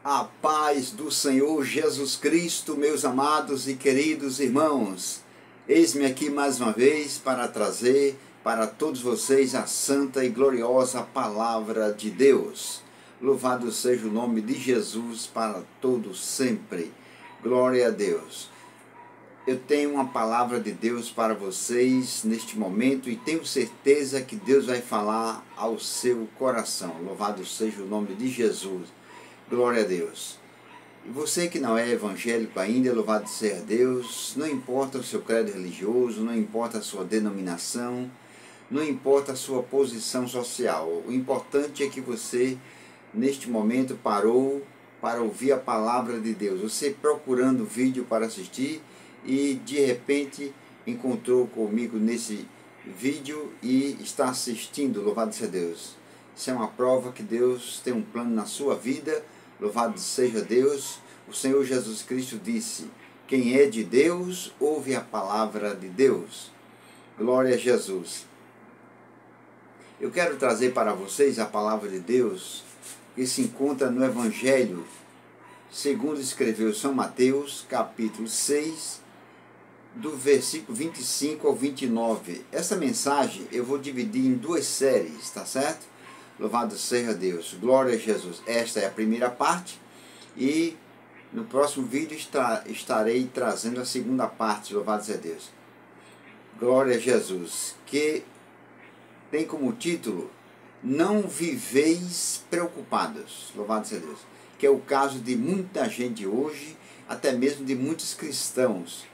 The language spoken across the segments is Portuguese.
A paz do Senhor Jesus Cristo, meus amados e queridos irmãos. Eis-me aqui mais uma vez para trazer para todos vocês a santa e gloriosa palavra de Deus. Louvado seja o nome de Jesus para todos sempre. Glória a Deus. Eu tenho uma palavra de Deus para vocês neste momento e tenho certeza que Deus vai falar ao seu coração. Louvado seja o nome de Jesus. Glória a Deus. E você que não é evangélico ainda, louvado seja Deus, não importa o seu credo religioso, não importa a sua denominação, não importa a sua posição social. O importante é que você, neste momento, parou para ouvir a palavra de Deus. Você procurando vídeo para assistir e, de repente, encontrou comigo nesse vídeo e está assistindo, louvado seja Deus. Isso é uma prova que Deus tem um plano na sua vida. Louvado seja Deus. O Senhor Jesus Cristo disse: quem é de Deus, ouve a palavra de Deus. Glória a Jesus. Eu quero trazer para vocês a palavra de Deus que se encontra no Evangelho, segundo escreveu São Mateus, capítulo 6, do versículo 25 ao 29. Essa mensagem eu vou dividir em duas séries, tá certo? Louvado seja Deus. Glória a Jesus. Esta é a primeira parte e no próximo vídeo estarei trazendo a segunda parte. Louvado seja Deus. Glória a Jesus. Que tem como título: Não viveis preocupados. Louvado seja Deus. Que é o caso de muita gente hoje, até mesmo de muitos cristãos.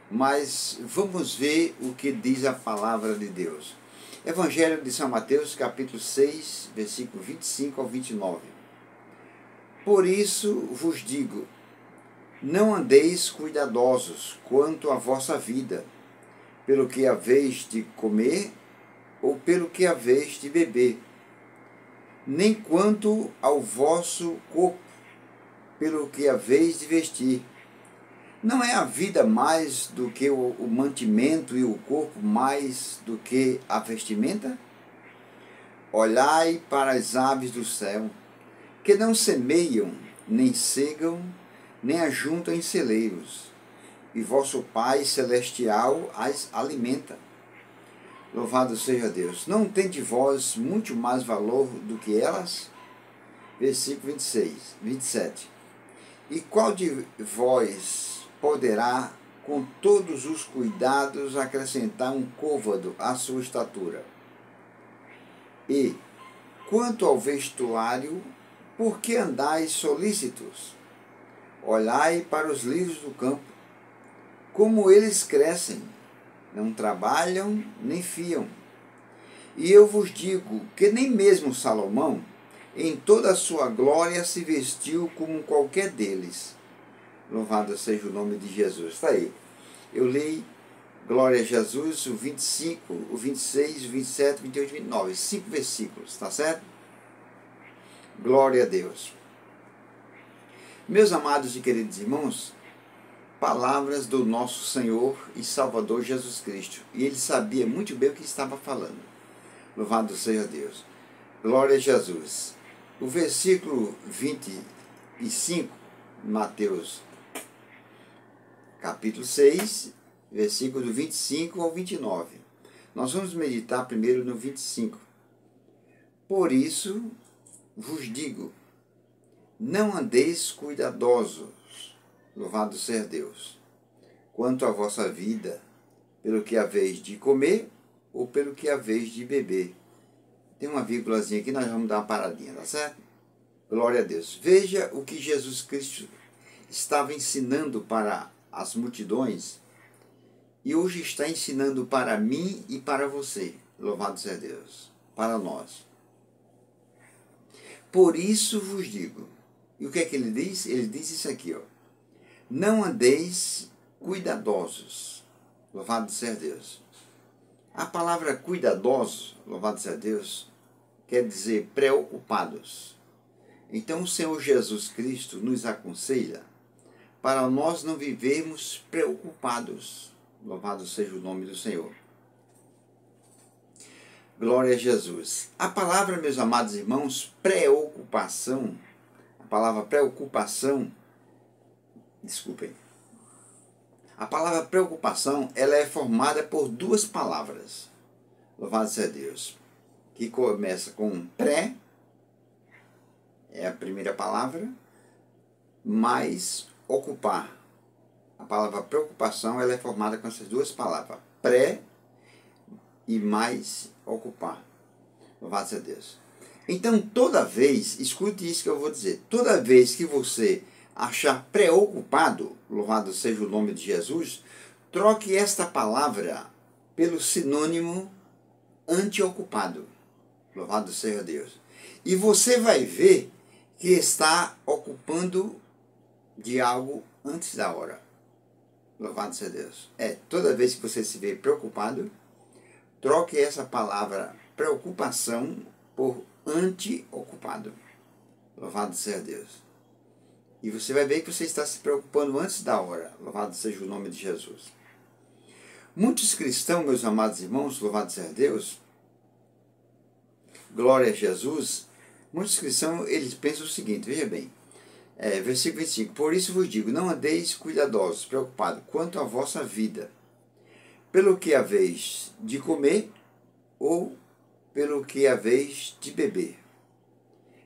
Mas vamos ver o que diz a palavra de Deus. Evangelho de São Mateus, capítulo 6, versículo 25 ao 29. Por isso vos digo, não andeis cuidadosos quanto à vossa vida, pelo que haveis de comer ou pelo que haveis de beber, nem quanto ao vosso corpo, pelo que haveis de vestir. Não é a vida mais do que o mantimento e o corpo mais do que a vestimenta? Olhai para as aves do céu, que não semeiam, nem cegam, nem ajuntam em celeiros, e vosso Pai Celestial as alimenta. Louvado seja Deus. Não tende vós muito mais valor do que elas? Versículo 27. E qual de vós poderá, com todos os cuidados, acrescentar um côvado à sua estatura? E, quanto ao vestuário, por que andais solícitos? Olhai para os lírios do campo, como eles crescem, não trabalham nem fiam. E eu vos digo que nem mesmo Salomão, em toda a sua glória, se vestiu como qualquer deles. Louvado seja o nome de Jesus. Está aí. Eu li, glória a Jesus, o 25, o 26, o 27, o 28 e o 29. 5 versículos, está certo? Glória a Deus. Meus amados e queridos irmãos, palavras do nosso Senhor e Salvador Jesus Cristo. E ele sabia muito bem o que estava falando. Louvado seja Deus. Glória a Jesus. O versículo 25, Mateus capítulo 6, versículo do 25 ao 29. Nós vamos meditar primeiro no 25. Por isso vos digo, não andeis cuidadosos, louvado seja Deus, quanto à vossa vida, pelo que haveis de comer ou pelo que haveis de beber. Tem uma vírgulazinha aqui, nós vamos dar uma paradinha, tá certo? Glória a Deus. Veja o que Jesus Cristo estava ensinando para as multidões e hoje está ensinando para mim e para você. Louvado seja Deus. Para nós. Por isso vos digo. E o que é que ele diz? Ele diz isso aqui, ó. Não andeis cuidadosos. Louvado seja Deus. A palavra cuidadosos, louvado seja Deus, quer dizer preocupados. Então o Senhor Jesus Cristo nos aconselha para nós não vivermos preocupados. Louvado seja o nome do Senhor. Glória a Jesus. A palavra, meus amados irmãos, preocupação, A palavra preocupação, desculpem. A palavra preocupação, ela é formada por duas palavras. Louvado seja Deus. Que começa com pré, é a primeira palavra, mais ocupar. A palavra preocupação, ela é formada com essas duas palavras. Pré e mais ocupar. Louvado seja Deus. Então, toda vez, escute isso que eu vou dizer, toda vez que você achar preocupado, louvado seja o nome de Jesus, troque esta palavra pelo sinônimo antiocupado. Louvado seja Deus. E você vai ver que está ocupando de algo antes da hora. Louvado seja Deus. Toda vez que você se vê preocupado, troque essa palavra preocupação por anti-ocupado. Louvado seja Deus. E você vai ver que você está se preocupando antes da hora. Louvado seja o nome de Jesus. Muitos cristãos, meus amados irmãos, louvado seja Deus, glória a Jesus, muitos cristãos, eles pensam o seguinte, veja bem, versículo 25, por isso vos digo, não andeis cuidadosos, preocupados, quanto à vossa vida, pelo que haveis de comer, ou pelo que haveis de beber,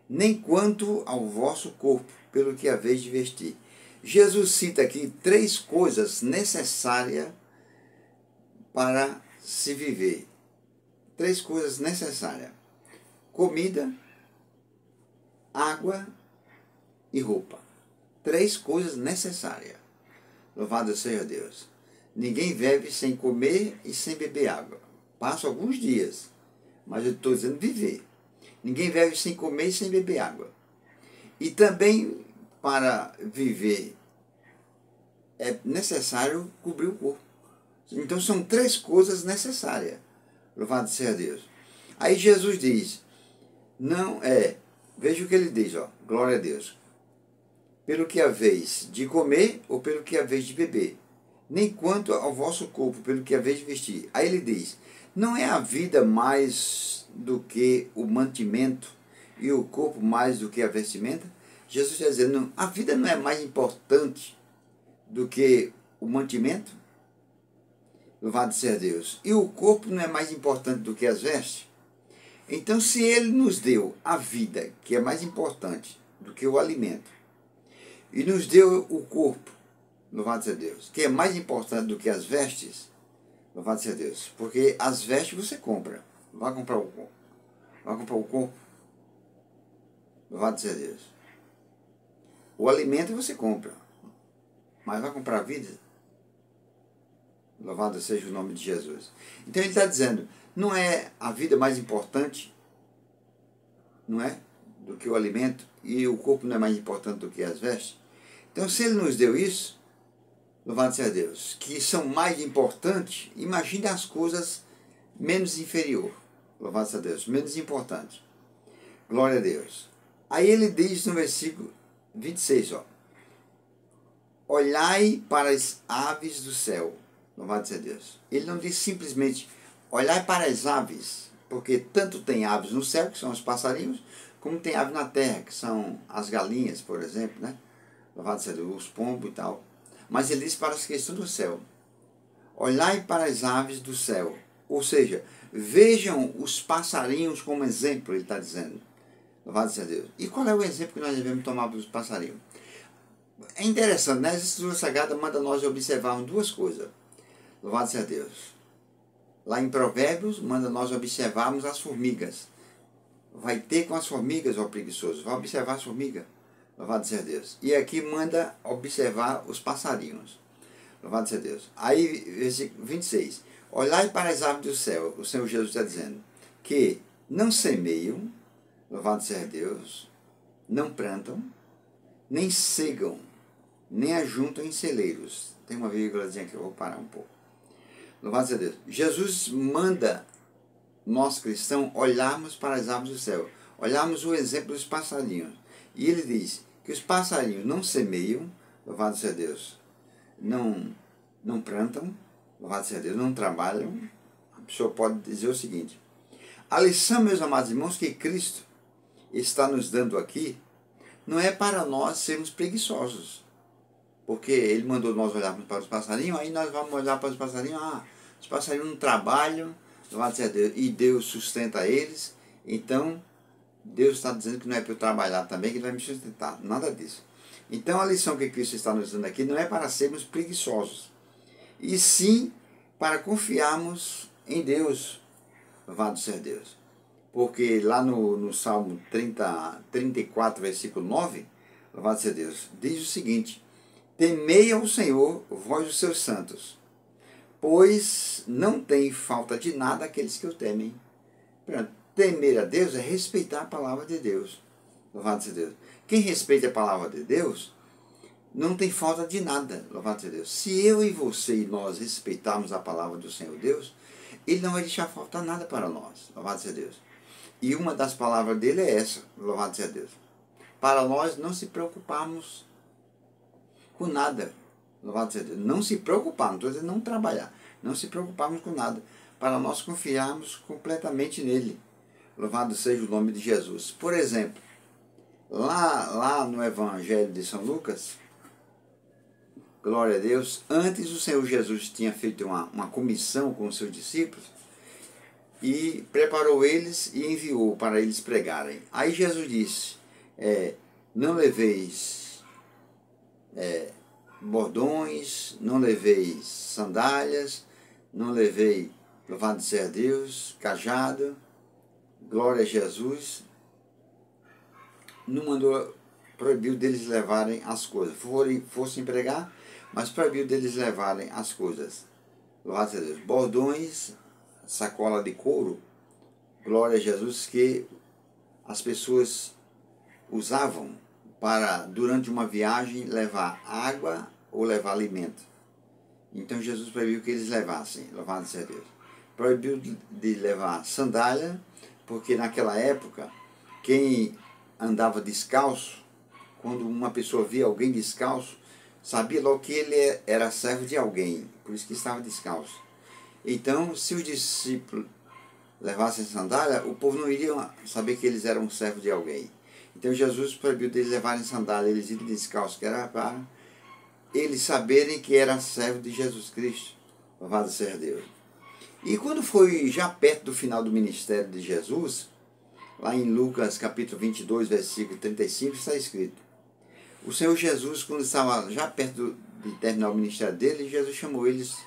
nem quanto ao vosso corpo, pelo que haveis de vestir. Jesus cita aqui 3 coisas necessárias para se viver. 3 coisas necessárias. Comida, água e roupa. 3 coisas necessárias. Louvado seja Deus. Ninguém vive sem comer e sem beber água. Passa alguns dias, mas eu estou dizendo viver. Ninguém vive sem comer e sem beber água. E também, para viver, é necessário cobrir o corpo. Então, são 3 coisas necessárias. Louvado seja Deus. Aí Jesus diz, veja o que ele diz, glória a Deus. Pelo que haveis de comer ou pelo que haveis de beber, nem quanto ao vosso corpo, pelo que haveis de vestir. Aí ele diz, não é a vida mais do que o mantimento e o corpo mais do que a vestimenta? Jesus está dizendo, a vida não é mais importante do que o mantimento? Louvado seja Deus. E o corpo não é mais importante do que as vestes? Então, se ele nos deu a vida, que é mais importante do que o alimento, e nos deu o corpo, louvado seja Deus, que é mais importante do que as vestes, louvado seja Deus, porque as vestes você compra, vai comprar o corpo. Vai comprar o corpo. Louvado seja Deus. O alimento você compra, mas vai comprar a vida? Louvado seja o nome de Jesus. Então ele está dizendo, não é a vida mais importante, não é? Do que o alimento, e o corpo não é mais importante do que as vestes? Então, se ele nos deu isso, louvado seja Deus, que são mais importantes, imagine as coisas menos inferior. Louvado seja Deus, menos importante. Glória a Deus. Aí ele diz no versículo 26, olhai para as aves do céu. Louvado seja Deus. Ele não diz simplesmente, olhai para as aves, porque tanto tem aves no céu, que são os passarinhos, como tem aves na terra, que são as galinhas, por exemplo, né? Louvado seja Deus, os pombos e tal. Mas ele diz para as questões do céu. Olhai para as aves do céu. Ou seja, vejam os passarinhos como exemplo, ele está dizendo. Louvado seja Deus. E qual é o exemplo que nós devemos tomar dos passarinhos? É interessante, né? As Escrituras Sagradas mandam nós observarmos 2 coisas. Louvado seja Deus. Lá em Provérbios, manda nós observarmos as formigas. Vai ter com as formigas, ó preguiçoso. Vai observar as formigas. Louvado seja Deus. E aqui manda observar os passarinhos. Louvado seja Deus. Aí, versículo 26. Olhai para as aves do céu. O Senhor Jesus está dizendo que não semeiam, louvado seja Deus, não plantam, nem cegam, nem ajuntam em celeiros. Tem uma vírgulazinha que eu vou parar um pouco. Louvado seja Deus. Jesus manda nós cristãos olharmos para as aves do céu, olharmos o exemplo dos passarinhos. E ele diz que os passarinhos não semeiam, louvado seja Deus, não plantam, louvado seja Deus, não trabalham. A pessoa pode dizer o seguinte, a lição, meus amados irmãos, que Cristo está nos dando aqui, não é para nós sermos preguiçosos. Porque ele mandou nós olharmos para os passarinhos, aí nós vamos olhar para os passarinhos, os passarinhos não trabalham, louvado seja Deus, e Deus sustenta eles, então Deus está dizendo que não é para eu trabalhar também, que ele vai me sustentar, nada disso. Então a lição que Cristo está nos dando aqui não é para sermos preguiçosos, e sim para confiarmos em Deus, louvado seja Deus. Porque lá no Salmo 34, versículo 9, louvado seja Deus, diz o seguinte: temei ao Senhor, vós os seus santos, pois não tem falta de nada aqueles que o temem. Pronto. Temer a Deus é respeitar a palavra de Deus. Louvado seja Deus. Quem respeita a palavra de Deus não tem falta de nada. Louvado seja Deus. Se eu e você e nós respeitarmos a palavra do Senhor Deus, Ele não vai deixar faltar nada para nós. Louvado seja Deus. E uma das palavras dele é essa. Louvado seja Deus. Para nós não se preocuparmos com nada. Louvado seja Deus. Não se preocupar, não estou dizendo não trabalhar. Não se preocuparmos com nada. Para nós confiarmos completamente nele. Louvado seja o nome de Jesus. Por exemplo, lá no Evangelho de São Lucas, glória a Deus, antes o Senhor Jesus tinha feito uma comissão com os seus discípulos e preparou eles e enviou para eles pregarem. Aí Jesus disse, não leveis bordões, não leveis sandálias, não levei, louvado seja Deus, cajado, glória a Jesus. Não mandou, proibiu deles levarem as coisas. Fossem pregar, mas proibiu deles levarem as coisas. Louvado seja Deus. Bordões, sacola de couro, glória a Jesus, que as pessoas usavam para, durante uma viagem, levar água ou levar alimento. Então Jesus proibiu que eles levassem, louvado seja Deus. Proibiu de levar sandália, porque naquela época, quem andava descalço, quando uma pessoa via alguém descalço, sabia logo que ele era servo de alguém, por isso que estava descalço. Então, se os discípulos levassem sandália, o povo não iria saber que eles eram servos de alguém. Então Jesus proibiu deles levarem sandália, eles irem descalços, que era para eles saberem que era servo de Jesus Cristo. Louvado seja Deus. E quando foi já perto do final do ministério de Jesus, lá em Lucas capítulo 22, versículo 35, está escrito: o Senhor Jesus, quando estava já perto de terminar o ministério dele, Jesus chamou eles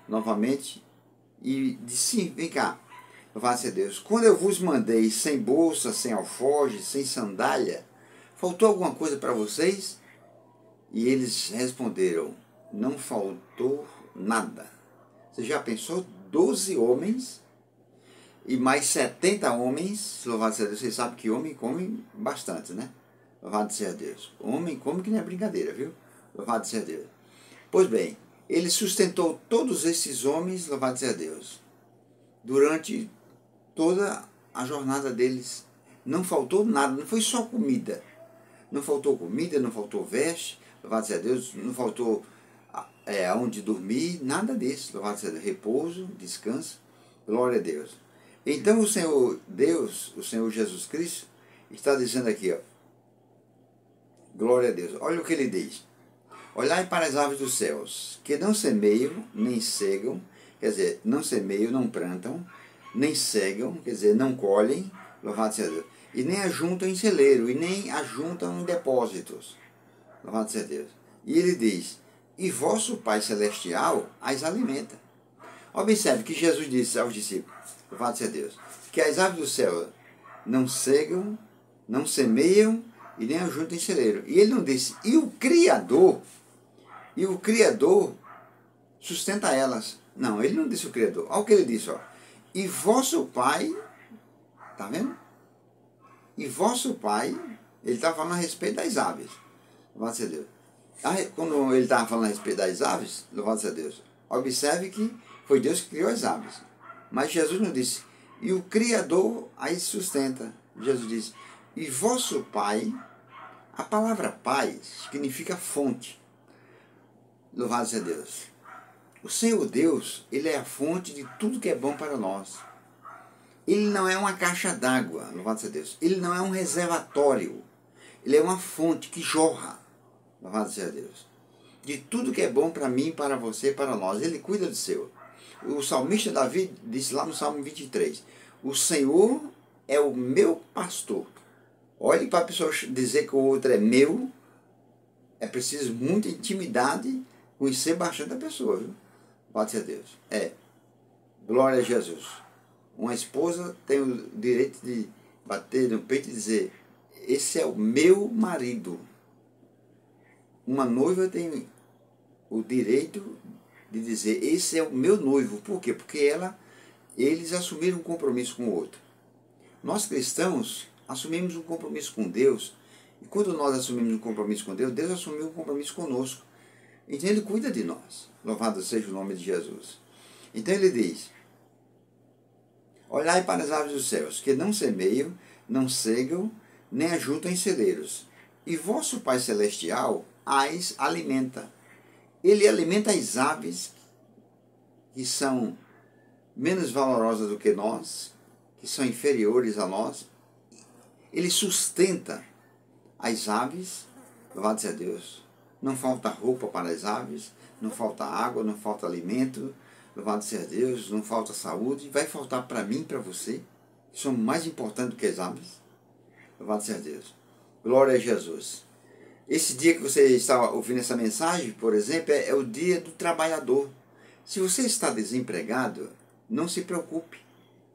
novamente e disse: sim, vem cá, louvado seja Deus, quando eu vos mandei sem bolsa, sem alforje, sem sandália, faltou alguma coisa para vocês? E eles responderam: não faltou nada. Você já pensou? 12 homens e mais 70 homens, louvado seja Deus. Vocês sabem que homem come bastante, né? Louvado seja Deus. Homem come que não é brincadeira, viu? Louvado seja Deus. Pois bem, ele sustentou todos esses homens, louvado seja Deus, durante toda a jornada deles. Não faltou nada, não foi só comida. Não faltou comida, não faltou veste, louvado seja Deus, não faltou onde dormir, nada disso, louvado seja Deus. Repouso, descanso, glória a Deus. Então o Senhor Deus, o Senhor Jesus Cristo, está dizendo aqui, ó, glória a Deus, olha o que ele diz: olhai para as aves dos céus, que não semeiam, nem cegam, quer dizer, não semeiam, não plantam, nem cegam, quer dizer, não colhem, louvado seja Deus, e nem ajuntam em celeiro, e nem ajuntam em depósitos, louvado seja Deus. E ele diz: e vosso Pai Celestial as alimenta. Observe que Jesus disse aos discípulos, louvado seja Deus, que as aves do céu não cegam, não semeiam e nem ajuntam em celeiro. E ele não disse, e o Criador sustenta elas. Não, ele não disse o Criador. Olha o que ele disse, ó. E vosso Pai, tá vendo? E vosso Pai, ele está falando a respeito das aves. Louvado seja Deus. Quando ele estava falando a respeito das aves, louvado seja Deus, observe que foi Deus que criou as aves. Mas Jesus não disse, e o Criador as sustenta. Jesus disse, e vosso Pai, a palavra Pai significa fonte. Louvado seja Deus. O Senhor Deus, Ele é a fonte de tudo que é bom para nós. Ele não é uma caixa d'água, louvado seja Deus. Ele não é um reservatório. Ele é uma fonte que jorra, louvado seja Deus, de tudo que é bom para mim, para você, para nós. Ele cuida do seu. O salmista Davi disse lá no Salmo 23, o Senhor é o meu pastor. Olhe para a pessoa dizer que o outro é meu, é preciso muita intimidade, conhecer bastante a pessoa, viu? Pode ser Deus. Glória a Jesus. Uma esposa tem o direito de bater no peito e dizer, esse é o meu marido. Uma noiva tem o direito de dizer, esse é o meu noivo. Por quê? Porque eles assumiram um compromisso com o outro. Nós cristãos assumimos um compromisso com Deus, e quando nós assumimos um compromisso com Deus, Deus assumiu um compromisso conosco. Então Ele cuida de nós. Louvado seja o nome de Jesus. Então Ele diz, olhai para as aves dos céus, que não semeiam, não cegam, nem ajuntam em celeiros, e vosso Pai Celestial as alimenta. Ele alimenta as aves que são menos valorosas do que nós, que são inferiores a nós. Ele sustenta as aves, louvado seja Deus. Não falta roupa para as aves, não falta água, não falta alimento, louvado seja Deus, não falta saúde. Vai faltar para mim e para você, que somos mais importantes do que as aves. Louvado seja Deus. Glória a Jesus. Esse dia que você está ouvindo essa mensagem, por exemplo, é o dia do trabalhador. Se você está desempregado, não se preocupe.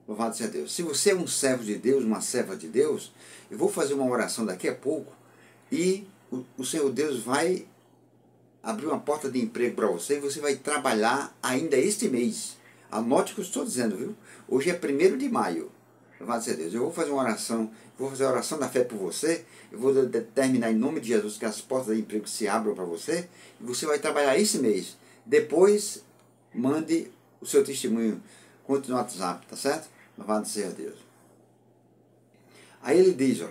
Louvado seja Deus. Se você é um servo de Deus, uma serva de Deus, eu vou fazer uma oração daqui a pouco e o Senhor Deus vai abrir uma porta de emprego para você e você vai trabalhar ainda este mês. Anote o que eu estou dizendo, viu? Hoje é 1º de maio. Louvado seja Deus. Eu vou fazer uma oração, vou fazer a oração da fé por você, eu vou determinar em nome de Jesus que as portas de emprego se abram para você e você vai trabalhar esse mês. Depois, mande o seu testemunho, conte no WhatsApp, tá certo? Louvado seja Deus. Aí ele diz,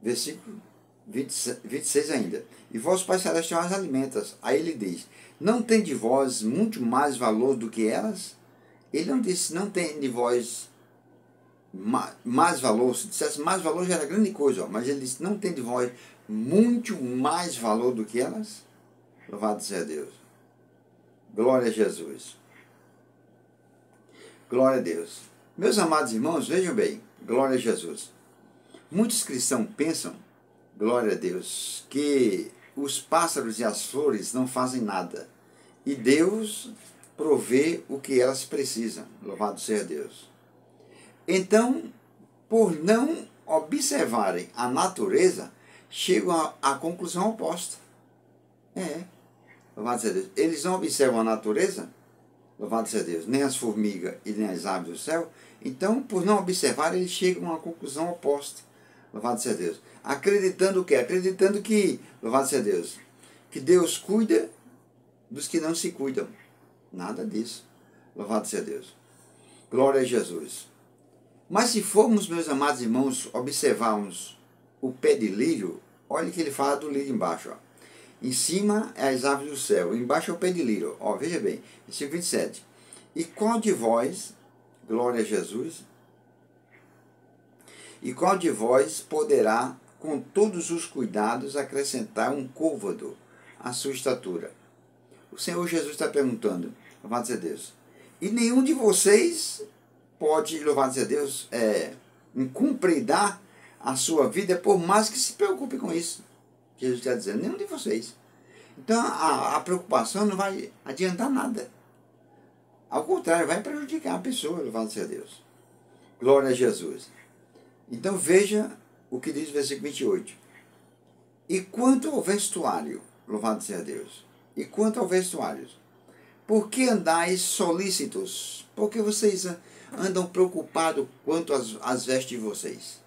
versículo 26 ainda, e vosso Pai Celestial as alimentas. Aí ele diz, não tem de vós muito mais valor do que elas? Ele não disse, não tem de vós mais valor. Se dissesse mais valor já era grande coisa, mas ele disse, não tem de vós muito mais valor do que elas? Louvado seja Deus. Glória a Jesus. Glória a Deus. Meus amados irmãos, vejam bem, glória a Jesus. Muitos cristãos pensam, glória a Deus, que os pássaros e as flores não fazem nada. E Deus provê o que elas precisam. Louvado seja Deus. Então, por não observarem a natureza, chegam à conclusão oposta. Louvado seja Deus. Eles não observam a natureza, louvado seja Deus, nem as formigas e nem as aves do céu. Então, por não observar, eles chegam à conclusão oposta. Louvado seja Deus. Acreditando o quê? Acreditando que, louvado seja Deus, que Deus cuida dos que não se cuidam. Nada disso. Louvado seja Deus. Glória a Jesus. Mas se formos, meus amados irmãos, observarmos o pé de lírio, olha que ele fala do lírio embaixo. Em cima é as aves do céu, embaixo é o pé de lírio. Veja bem, versículo 27. E qual de vós, glória a Jesus, e qual de vós poderá, com todos os cuidados, acrescentar um côvado à sua estatura? O Senhor Jesus está perguntando, louvado seja Deus, e nenhum de vocês pode, louvado seja Deus, encomendar a sua vida, por mais que se preocupe com isso. Jesus está dizendo, nenhum de vocês. Então a preocupação não vai adiantar nada. Ao contrário, vai prejudicar a pessoa, louvado seja Deus. Glória a Jesus. Então veja o que diz o versículo 28. E quanto ao vestuário, louvado seja Deus, e quanto ao vestuário, por que andais solícitos? Por que vocês andam preocupados quanto às vestes de vocês?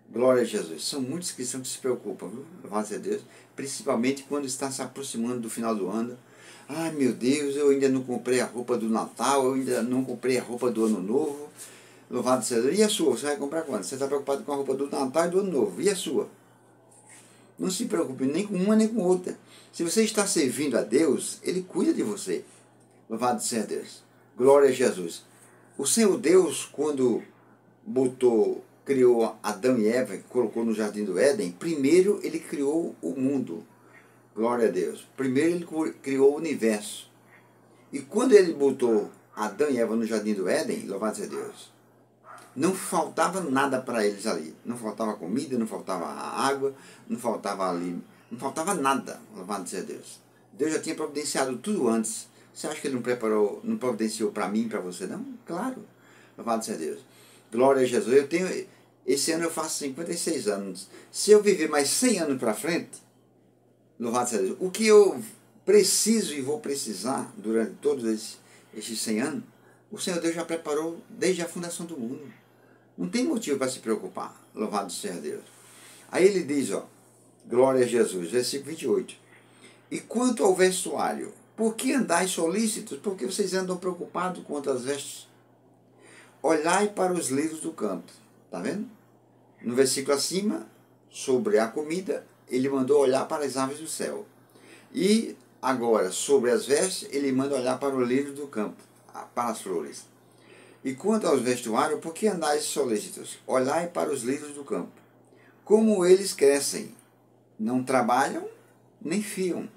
Glória a Jesus. São muitos cristãos que se preocupam, viu? Louvado seja Deus, principalmente quando está se aproximando do final do ano. Ai meu Deus, eu ainda não comprei a roupa do Natal, eu ainda não comprei a roupa do Ano Novo. Louvado seja Deus. E a sua? Você vai comprar quando? Você está preocupado com a roupa do Natal e do Ano Novo. E a sua? Não se preocupe nem com uma nem com outra. Se você está servindo a Deus, Ele cuida de você. Louvado seja Deus. Glória a Jesus. O Senhor Deus, quando botou criou Adão e Eva, colocou no jardim do Éden, primeiro ele criou o mundo. Glória a Deus. Primeiro ele criou o universo. E quando ele botou Adão e Eva no jardim do Éden, louvado seja Deus, não faltava nada para eles ali. Não faltava comida, não faltava água, não faltava ali, não faltava nada, louvado seja Deus. Deus já tinha providenciado tudo antes. Você acha que ele não preparou, não providenciou para mim e para você? Não? Claro. Louvado seja Deus. Glória a Jesus. Esse ano eu faço 56 anos. Se eu viver mais 100 anos para frente, louvado seja Deus, o que eu preciso e vou precisar durante todos esses 100 anos, o Senhor Deus já preparou desde a fundação do mundo. Não tem motivo para se preocupar. Louvado seja Deus. Aí ele diz, ó, glória a Jesus, versículo 28. E quanto ao vestuário, por que andais solícitos? Porque vocês andam preocupados quanto às vestes? Olhai para os lírios do campo. Está vendo? No versículo acima, sobre a comida, ele mandou olhar para as aves do céu. E agora, sobre as vestes, ele manda olhar para o lírio do campo, para as flores. E quanto aos vestuários, por que andais solícitos? Olhai para os lírios do campo. Como eles crescem, não trabalham, nem fiam.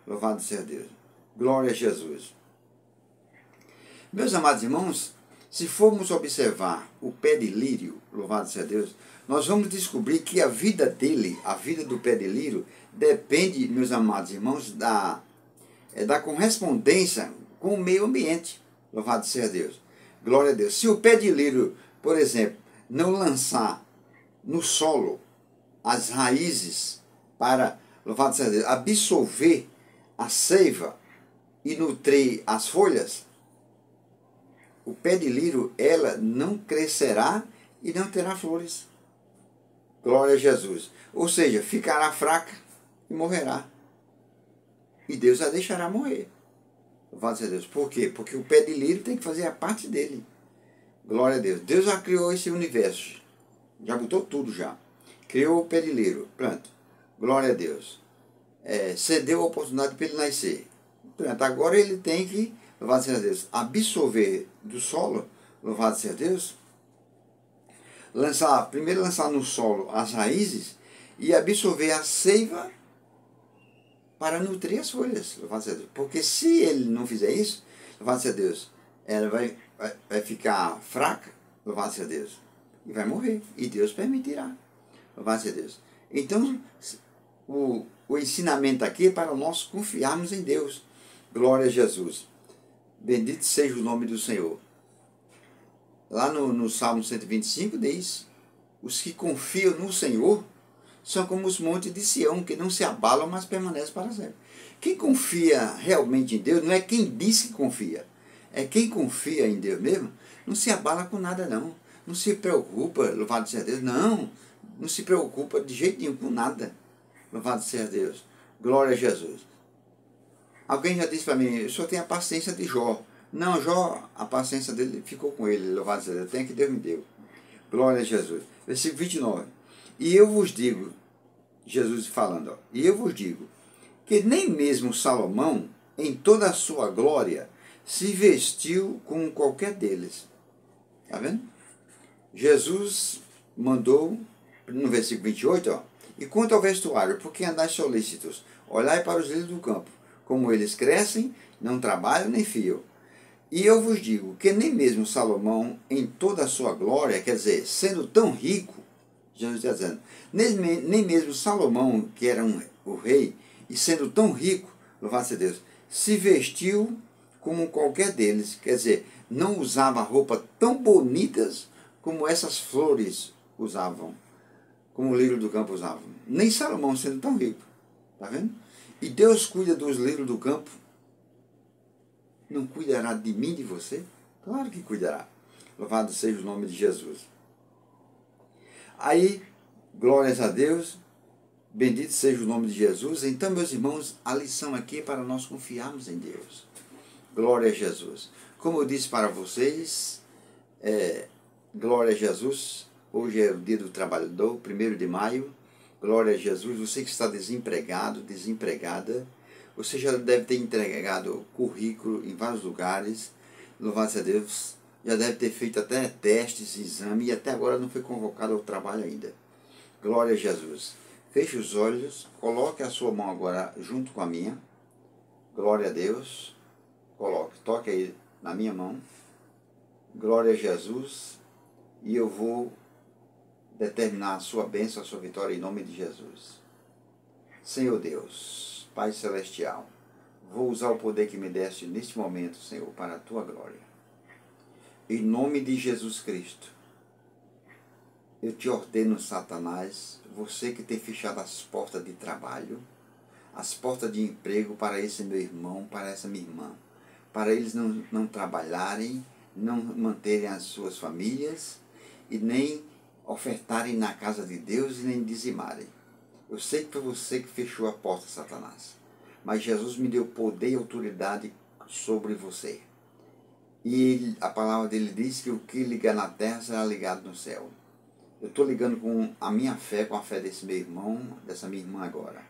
Louvado seja Deus. Glória a Jesus. Meus amados irmãos, se formos observar o pé de lírio, louvado seja Deus, nós vamos descobrir que a vida dele, a vida do pé de lírio, depende, meus amados irmãos, da correspondência com o meio ambiente. Louvado seja Deus. Glória a Deus. Se o pé de lírio, por exemplo, não lançar no solo as raízes para, louvado seja Deus, absorver a seiva e nutrir as folhas, o pé de lírio, ela não crescerá e não terá flores. Glória a Jesus. Ou seja, ficará fraca e morrerá. E Deus a deixará morrer. Louvado seja Deus. Por quê? Porque o pé de lírio tem que fazer a parte dele. Glória a Deus. Deus já criou esse universo. Já botou tudo já. Criou o pé de lírio. Pronto. Glória a Deus. Cedeu a oportunidade para ele nascer. Pronto. Agora ele tem que, louvado seja Deus, absorver do solo, louvado seja Deus, primeiro lançar no solo as raízes e absorver a seiva para nutrir as folhas, louvado seja Deus. Porque se ele não fizer isso, louvado seja Deus, ela vai ficar fraca, louvado seja Deus, e vai morrer. E Deus permitirá, louvado seja Deus. Então, o ensinamento aqui é para nós confiarmos em Deus. Glória a Jesus. Bendito seja o nome do Senhor. Lá no Salmo 125 diz, os que confiam no Senhor são como os montes de Sião, que não se abalam, mas permanecem para sempre. Quem confia realmente em Deus não é quem diz que confia. É quem confia em Deus mesmo, não se abala com nada não. Não se preocupa, louvado seja Deus. Não se preocupa de jeito nenhum com nada. Louvado seja Deus. Glória a Jesus. Alguém já disse para mim, eu só tenho a paciência de Jó. Não, Jó, a paciência dele ficou com ele, louvado seja Deus. Tem que Deus me deu. Glória a Jesus. Versículo 29. E eu vos digo, Jesus falando, ó, e eu vos digo, que nem mesmo Salomão, em toda a sua glória, se vestiu como qualquer deles. Está vendo? Jesus mandou, no versículo 28, ó, e quanto ao vestuário, por que andais solícitos? Olhai para os lírios do campo, como eles crescem, não trabalham nem fiam. E eu vos digo que nem mesmo Salomão, em toda a sua glória, quer dizer, sendo tão rico, Jesus está dizendo, nem mesmo Salomão, que era o rei, e sendo tão rico, louvado seja Deus, se vestiu como qualquer deles, quer dizer, não usava roupas tão bonitas como essas flores usavam, como o lírio do campo usavam. Nem Salomão sendo tão rico, está vendo? E Deus cuida dos lírios do campo, não cuidará de mim, de você? Claro que cuidará. Louvado seja o nome de Jesus. Aí, glórias a Deus, bendito seja o nome de Jesus. Então, meus irmãos, a lição aqui é para nós confiarmos em Deus. Glória a Jesus. Como eu disse para vocês, glória a Jesus, hoje é o dia do trabalhador, 1º de maio, glória a Jesus. Você que está desempregado, desempregada, você já deve ter entregado currículo em vários lugares, louvado seja Deus, já deve ter feito até testes, exame, e até agora não foi convocado ao trabalho ainda. Glória a Jesus. Feche os olhos, coloque a sua mão agora junto com a minha. Glória a Deus. Coloque, toque aí na minha mão. Glória a Jesus. E eu vou determinar a sua bênção, a sua vitória em nome de Jesus. Senhor Deus, Pai Celestial, vou usar o poder que me deste neste momento, Senhor, para a tua glória. Em nome de Jesus Cristo, eu te ordeno, Satanás, você que tem fechado as portas de trabalho, as portas de emprego para esse meu irmão, para essa minha irmã, para eles não trabalharem, não manterem as suas famílias e nem ofertarem na casa de Deus e nem dizimarem. Eu sei que foi você que fechou a porta, Satanás, mas Jesus me deu poder e autoridade sobre você. E a palavra dele diz que o que ligar na terra será ligado no céu. Eu estou ligando com a minha fé, com a fé desse meu irmão, dessa minha irmã agora.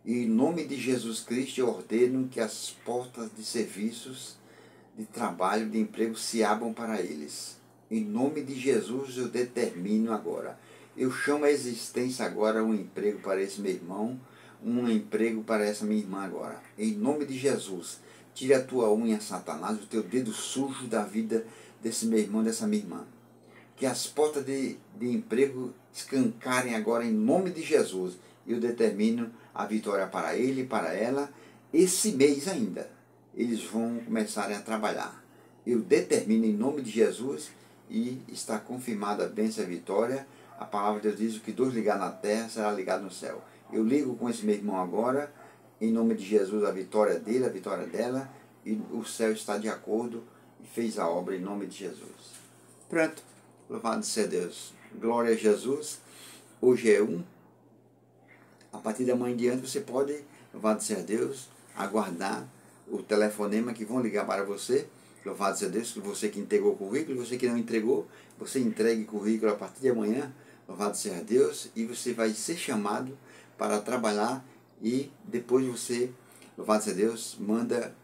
E em nome de Jesus Cristo eu ordeno que as portas de serviços, de trabalho, de emprego se abram para eles. Em nome de Jesus eu determino agora. Eu chamo a existência agora um emprego para esse meu irmão, um emprego para essa minha irmã agora. Em nome de Jesus, tire a tua unha, Satanás, o teu dedo sujo da vida desse meu irmão, dessa minha irmã. Que as portas de emprego escancarem agora em nome de Jesus. Eu determino a vitória para ele e para ela. Esse mês ainda, eles vão começar a trabalhar. Eu determino em nome de Jesus e está confirmada a bênção e a vitória. A palavra de Deus diz que 2 ligar na terra será ligado no céu. Eu ligo com esse meu irmão agora, em nome de Jesus, a vitória dele, a vitória dela, e o céu está de acordo e fez a obra em nome de Jesus. Pronto. Louvado seja Deus. Glória a Jesus. Hoje é 1. A partir da manhã em diante você pode, louvado seja Deus, aguardar o telefonema que vão ligar para você. Louvado seja Deus, você que entregou o currículo, você que não entregou, você entregue o currículo a partir de amanhã. Louvado seja Deus. E você vai ser chamado para trabalhar e depois você, louvado seja Deus, manda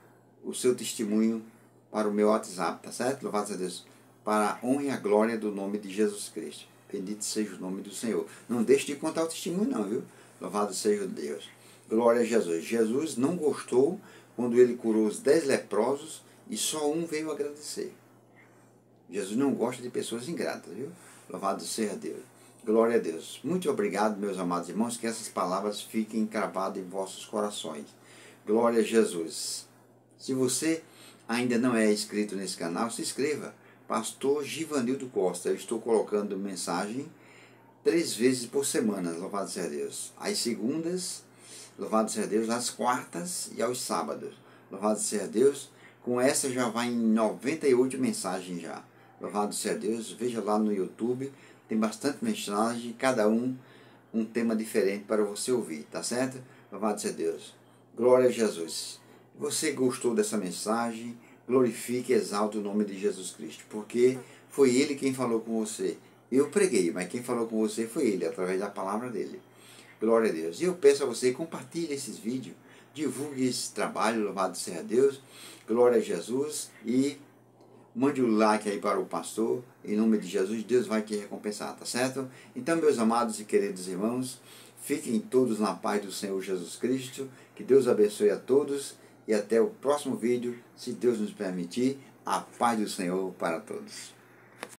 o seu testemunho para o meu WhatsApp, tá certo? Louvado seja Deus. Para a honra e a glória do nome de Jesus Cristo. Bendito seja o nome do Senhor. Não deixe de contar o testemunho não, viu? Louvado seja Deus. Glória a Jesus. Jesus não gostou quando ele curou os 10 leprosos e só um veio agradecer. Jesus não gosta de pessoas ingratas, viu? Louvado seja Deus. Glória a Deus. Muito obrigado, meus amados irmãos, que essas palavras fiquem cravadas em vossos corações. Glória a Jesus. Se você ainda não é inscrito nesse canal, se inscreva. Pastor Givanildo Costa, eu estou colocando mensagem 3 vezes por semana, louvado seja Deus. Às segundas, louvado seja Deus, às quartas e aos sábados. Louvado seja Deus, com essa já vai em 98 mensagens já. Louvado seja Deus, veja lá no YouTube, tem bastante mensagem, cada um tema diferente para você ouvir, tá certo? Louvado seja Deus. Glória a Jesus. Você gostou dessa mensagem? Glorifique e exalte o nome de Jesus Cristo, porque foi Ele quem falou com você. Eu preguei, mas quem falou com você foi Ele, através da palavra dEle. Glória a Deus. E eu peço a você, compartilhe esses vídeos, divulgue esse trabalho, louvado seja Deus, glória a Jesus, e mande o like aí para o pastor, em nome de Jesus, Deus vai te recompensar, tá certo? Então, meus amados e queridos irmãos, fiquem todos na paz do Senhor Jesus Cristo, que Deus abençoe a todos, e até o próximo vídeo, se Deus nos permitir, a paz do Senhor para todos.